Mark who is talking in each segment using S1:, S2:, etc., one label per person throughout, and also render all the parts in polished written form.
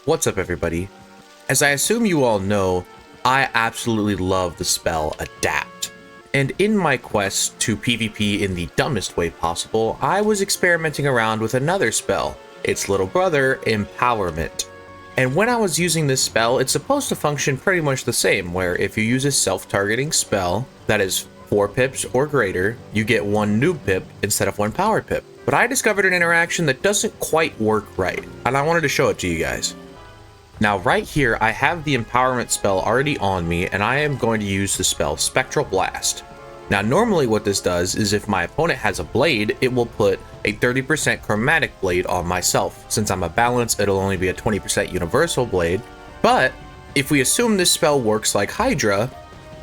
S1: What's up, everybody? As I assume you all know, I absolutely love the spell Adapt. And in my quest to PvP in the dumbest way possible, I was experimenting around with another spell, its little brother, Empowerment. And when I was using this spell, it's supposed to function pretty much the same, where if you use a self-targeting spell that is 4 pips or greater, you get 1 noob pip instead of 1 power pip. But I discovered an interaction that doesn't quite work right, and I wanted to show it to you guys. Now right here, I have the Empowerment spell already on me, and I am going to use the spell Spectral Blast. Now normally what this does is if my opponent has a blade, it will put a 30% chromatic blade on myself. Since I'm a balance, it'll only be a 20% universal blade. But if we assume this spell works like Hydra,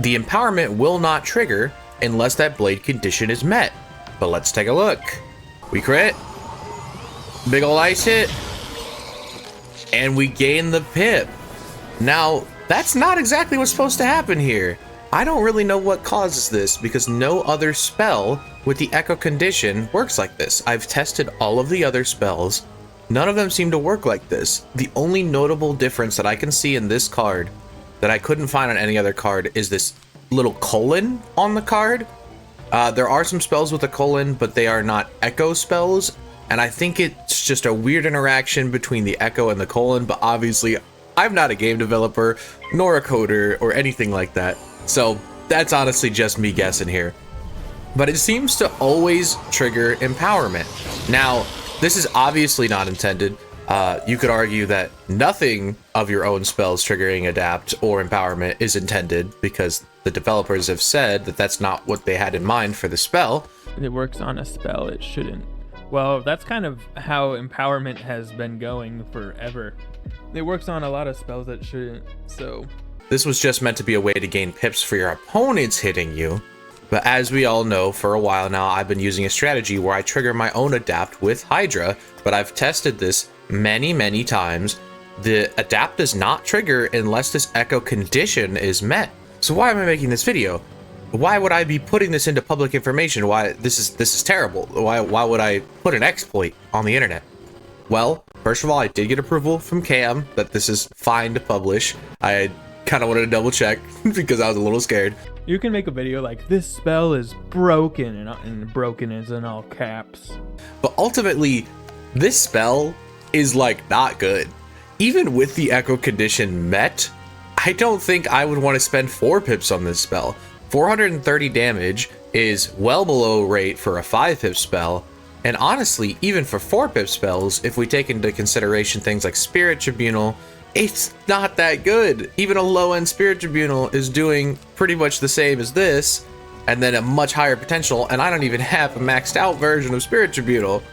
S1: the Empowerment will not trigger unless that blade condition is met. But let's take a look. We crit. Big ol' ice hit. And we gain the pip. Now, that's not exactly what's supposed to happen here. I don't really know what causes this because no other spell with the echo condition works like this. I've tested all of the other spells. None of them seem to work like this. The only notable difference that I can see in this card that I couldn't find on any other card is this little colon on the card. There are some spells with a colon, but they are not echo spells. And I think it's just a weird interaction between the echo and the colon, but obviously I'm not a game developer, nor a coder, or anything like that. So that's honestly just me guessing here. But it seems to always trigger Empowerment. Now, this is obviously not intended. You could argue that nothing of your own spells triggering Adapt or Empowerment is intended because the developers have said that that's not what they had in mind for the spell.
S2: It works on a spell, it shouldn't. Well, that's kind of how Empowerment has been going forever. It works on a lot of spells that shouldn't, so...
S1: This was just meant to be a way to gain pips for your opponents hitting you. But as we all know, for a while now, I've been using a strategy where I trigger my own Adapt with Hydra, but I've tested this many times. The Adapt does not trigger unless this echo condition is met. So why am I making this video? Why would I be putting this into public information? Why this is terrible. Why would I put an exploit on the internet? Well, first of all, I did get approval from Cam that this is fine to publish. I kind of wanted to double check because I was a little scared.
S2: You can make a video like, this spell is broken, and broken is in all caps.
S1: But ultimately, this spell is like not good. Even with the echo condition met, I don't think I would want to spend 4 pips on this spell. 430 damage is well below rate for a 5 pip spell, and honestly, even for 4 pip spells, if we take into consideration things like Spirit Tribunal, it's not that good. Even a low-end Spirit Tribunal is doing pretty much the same as this, and then a much higher potential, and I don't even have a maxed out version of Spirit Tribunal.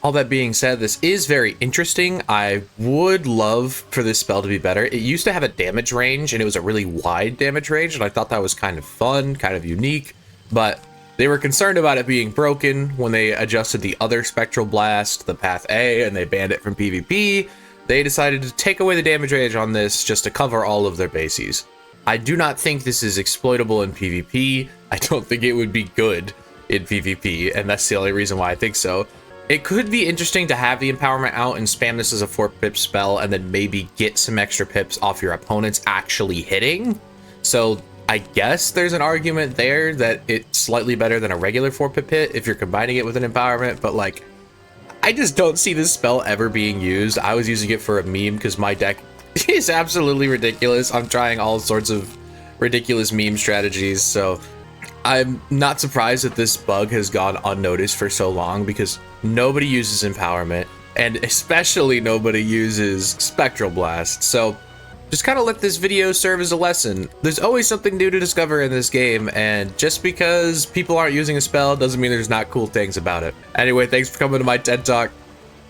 S1: All that being said, this is very interesting. I would love for this spell to be better. It used to have a damage range, and it was a really wide damage range, and I thought that was kind of fun, kind of unique, but they were concerned about it being broken when they adjusted the other Spectral Blast, the Path A, and they banned it from PvP. They decided to take away the damage range on this just to cover all of their bases. I do not think this is exploitable in PvP. I don't think it would be good in PvP, and that's the only reason why I think so. It could be interesting to have the Empowerment out and spam this as a 4 pip spell and then maybe get some extra pips off your opponents actually hitting. So I guess there's an argument there that it's slightly better than a regular 4 pip hit if you're combining it with an Empowerment, but like, I just don't see this spell ever being used. I was using it for a meme because my deck is absolutely ridiculous. I'm trying all sorts of ridiculous meme strategies, so I'm not surprised that this bug has gone unnoticed for so long because nobody uses Empowerment, and especially nobody uses Spectral Blast. So just kind of let this video serve as a lesson. There's always something new to discover in this game, and just because people aren't using a spell doesn't mean there's not cool things about it. Anyway, thanks for coming to my TED Talk.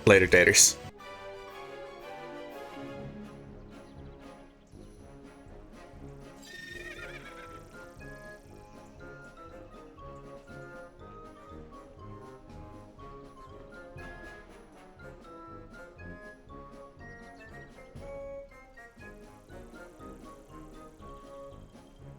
S1: Later, taters.